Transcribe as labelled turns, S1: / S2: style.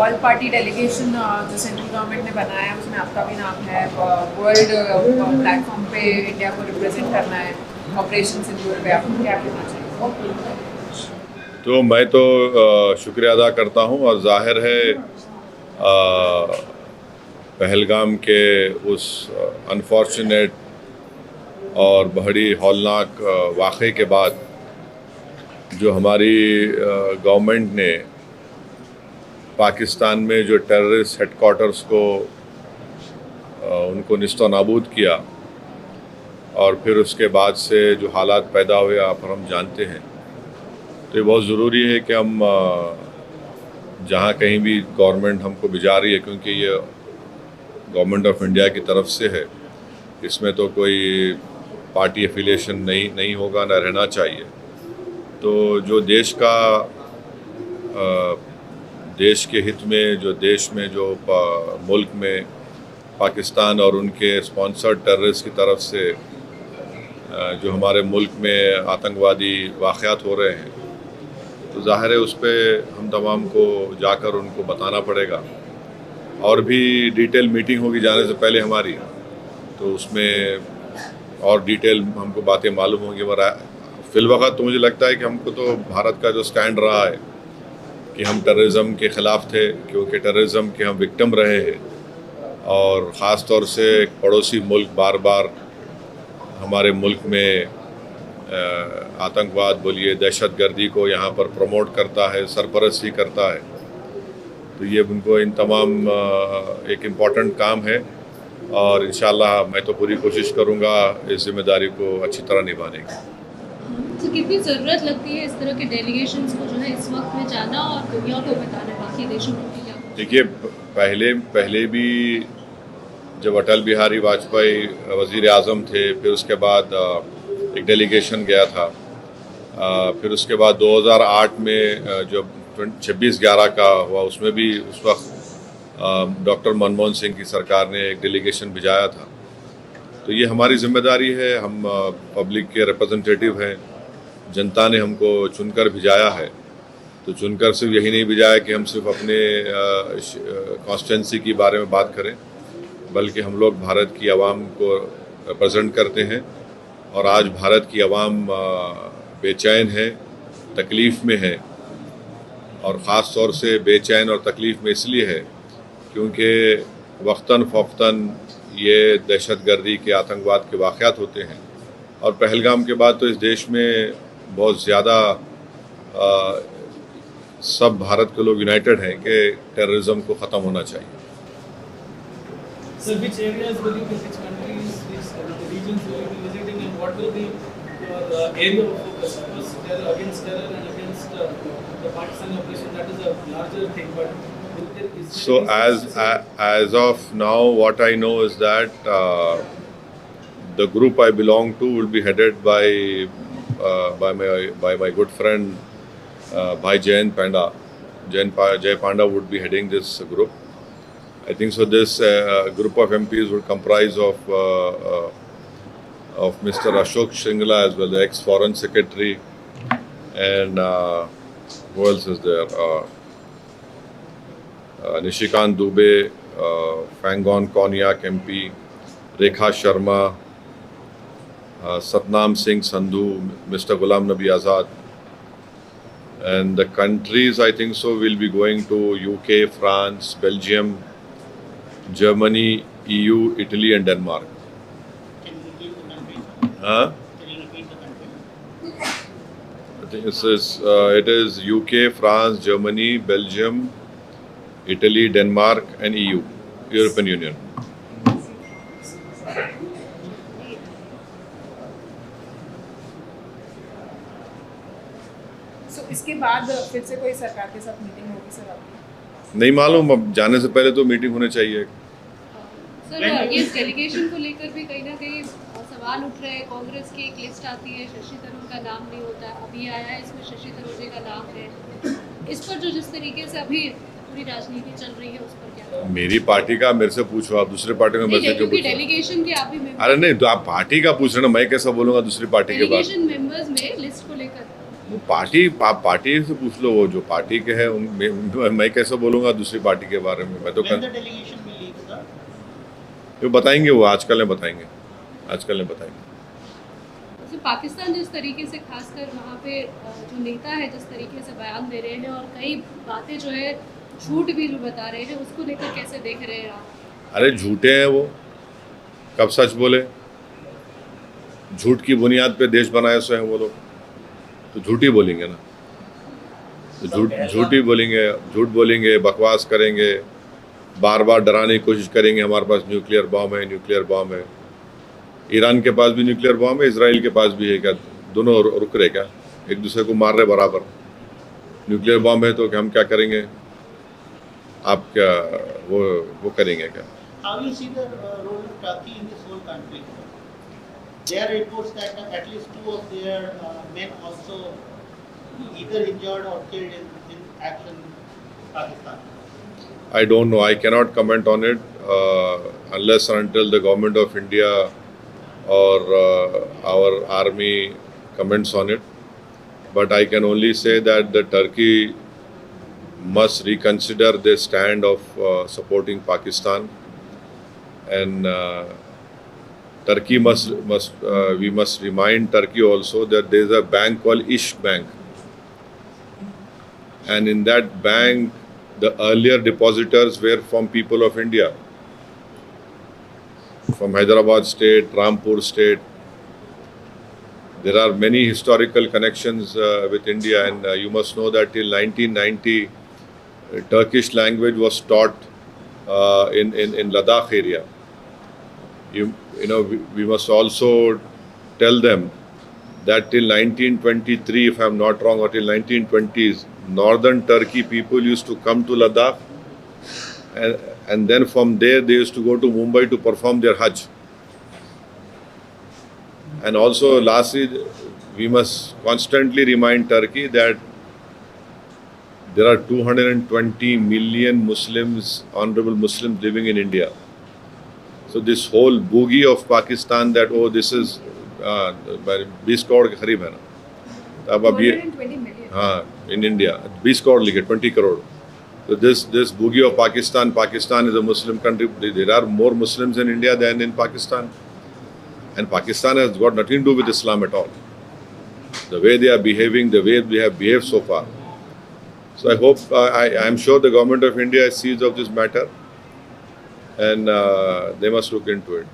S1: All party delegation जो central government ने बनाया है उसमें आपका भी नाम है। वर्ल्ड प्लेटफॉर्म पे इंडिया को रिप्रेजेंट करना है ऑपरेशन सिंदूर पे, आपको क्या कहना चाहिए?
S2: तो मैं तो शुक्रिया अदा करता हूँ और जाहिर है पहलगाम के उस अनफॉर्चुनेट और बड़ी हौलनाक वाक़े के बाद जो हमारी गवर्नमेंट ने पाकिस्तान में जो टेररिस्ट हेडक्वार्टर्स को उनको निस्तो नाबूद किया और फिर उसके बाद से जो हालात पैदा हुए आप और हम जानते हैं, तो ये बहुत ज़रूरी है कि हम जहाँ कहीं भी गवर्नमेंट हमको भिजा रही है, क्योंकि ये गवर्नमेंट ऑफ इंडिया की तरफ से है, इसमें तो कोई पार्टी एफिलिएशन नहीं होगा, ना रहना चाहिए। तो जो देश का देश के हित में, जो देश में जो मुल्क में पाकिस्तान और उनके स्पॉन्सर्ड टेररिस्ट की तरफ से जो हमारे मुल्क में आतंकवादी वाक़यात हो रहे हैं, तो ज़ाहिर है उस पर हम तमाम को जाकर उनको बताना पड़ेगा। और भी डिटेल मीटिंग होगी जाने से पहले हमारी, तो उसमें और डिटेल हमको बातें मालूम होंगी। मगर फ़िलवक़्त तो मुझे लगता है कि हमको तो भारत का जो स्टैंड रहा है कि हम टेररिज़म के ख़िलाफ़ थे, क्योंकि टेररिज़म के हम विक्टिम रहे हैं और ख़ास तौर से एक पड़ोसी मुल्क बार बार हमारे मुल्क में आतंकवाद बोलिए, दहशतगर्दी को यहाँ पर प्रमोट करता है, सरपरस्ती करता है। तो ये उनको इन तमाम एक इम्पॉर्टेंट काम है और इंशाअल्लाह मैं तो पूरी कोशिश करूँगा इस जिम्मेदारी को अच्छी तरह निभाने की।
S3: तो कितनी ज़रूरत लगती है इस तरह के डेलीगेशंस को जो है इस वक्त में जाना और दुनिया को बताना, बाकी देशों को भी?
S2: देखिए, पहले भी जब अटल बिहारी वाजपेयी वज़ीर आज़म थे, फिर उसके बाद एक डेलीगेशन गया था। फिर उसके बाद 2008 में जब 26/11 का हुआ, उसमें भी उस वक्त डॉक्टर मनमोहन सिंह की सरकार ने एक डेलीगेशन भिजाया था। तो ये हमारी जिम्मेदारी है, हम पब्लिक के रिप्रेजेंटेटिव हैं, जनता ने हमको चुनकर भिजाया है। तो चुनकर सिर्फ यही नहीं भिजाया कि हम सिर्फ अपने कॉन्स्टिट्यूंसी के बारे में बात करें, बल्कि हम लोग भारत की आवाम को रिप्रेजेंट करते हैं। और आज भारत की आवाम बेचैन है, तकलीफ़ में है, और ख़ास तौर से बेचैन और तकलीफ़ में इसलिए है क्योंकि वक्तन फ़ौक़तन ये दहशतगर्दी के, आतंकवाद के वाक़यात होते हैं। और पहलगाम के बाद तो इस देश में बहुत ज़्यादा सब भारत के लोग यूनाइटेड हैं कि टेररिज्म को ख़त्म होना चाहिए।
S4: So which areas will you visit, countries, which regions will you be visiting, and what will be your area of focus? Because terror against terror and against the Pakistan operation, that is a larger thing. But
S2: so as of now, what I know is that the group I belong to will be headed by my good friend Bhai Jayant Panda. Jay Panda would be heading this group. I think so. This group of MPs would comprise of Mr. Ashok Shringla as well, the ex-Foreign Secretary, and who else is there? Nishikant Dubey, Fangon Konyak MP, Rekha Sharma, Satnam Singh Sandhu, Mr. Ghulam Nabi Azad. And the countries, I think so, will be going to UK, France, Belgium, Germany, EU, Italy and Denmark.
S5: Can you repeat the country? Can you repeat the country?
S2: I think it is UK, France, Germany, Belgium, Italy, Denmark and EU, European Union.
S1: So इसके बाद फिर से कोई सरकार के साथ meeting होगी sir आपकी?
S2: नहीं मालूम, अब जाने से पहले तो मीटिंग होनी चाहिए।
S3: सर, ये डेलीगेशन को लेकर भी कहीं ना कहीं सवाल उठ रहे हैं। कांग्रेस की एक लिस्ट आती है, शशि थरूर का नाम नहीं होता, अभी आया है इसमें शशि थरूर जी का नाम है। इस पर जो जिस तरीके से अभी पूरी राजनीति चल रही है उस पर क्या?
S2: मेरी पार्टी का मेरे से पूछो, आप दूसरी पार्टी में मेरे से क्यों पूछो?
S3: डेलीगेशन के आप भी मेंबर।
S2: अरे नहीं, तो आप पार्टी का पूछ रहे ना, मैं कैसा बोलूँगा दूसरी पार्टी के बारे में?
S3: डेलीगेशन मेंबर्स में लिस्ट को लेकर
S2: वो पार्टी से पूछ लो, वो जो पार्टी के है मैं कैसे बोलूँगा दूसरी पार्टी के बारे में। मैं तो
S5: When the delegation will leave, sir?
S2: वो बताएंगे, वो आजकल नहीं बताएंगे, आजकल नहीं बताएंगे।
S3: तो पाकिस्तान जिस तरीके से खासकर वहाँ पे जो नेता है जिस तरीके से बयान दे रहे हैं और कई बातें जो है झूठ भी जो बता रहे हैं, उसको लेकर कैसे देख रहे हैं आप?
S2: अरे झूठे हैं वो, कब सच बोले? झूठ की बुनियाद पे देश बनाए सो हैं वो लोग, तो झूठ ही बोलेंगे ना, तो झूठ ही बोलेंगे, झूठ बोलेंगे, बकवास करेंगे, बार बार डराने की कोशिश करेंगे हमारे पास न्यूक्लियर बॉम्ब है, न्यूक्लियर बॉम्ब है। ईरान के पास भी न्यूक्लियर बॉम्ब है, इजराइल के पास भी है, क्या दोनों रुक रहे क्या? एक दूसरे को मार रहे बराबर। न्यूक्लियर बॉम्ब है तो हम क्या करेंगे? आप क्या वो करेंगे क्या?
S5: How you see the role of Turkey in this whole conflict? There are reports that at least 2 of their men also either injured or killed in action in Pakistan.
S2: I don't know. I cannot comment on it unless and until the government of India or our army comments on it. But I can only say that the Turkey must reconsider their stand of supporting Pakistan, and Turkey we must remind Turkey also that there is a bank called Ish Bank, and in that bank the earlier depositors were from people of India, from Hyderabad state, Rampur state. There are many historical connections with India, and you must know that till 1990 Turkish language was taught in Ladakh area. You know, we must also tell them that till 1923, if I am not wrong, or till 1920s, northern Turkey people used to come to Ladakh, and then from there they used to go to Mumbai to perform their Hajj. And also, lastly, we must constantly remind Turkey that there are 220 million Muslims, honorable Muslims living in India. So this whole boogie of Pakistan that, oh, this is 20 crore के करीब है ना, अब
S1: 120 million.
S2: हाँ, in India 20 crore लिखे, 20 crore. So this boogie of Pakistan is a Muslim country. There are more Muslims in India than in Pakistan, and Pakistan has got nothing to do with Islam at all. The way they are behaving, the way they have behaved so far. So I hope, I am sure the government of India sees of this matter, and they must look into it.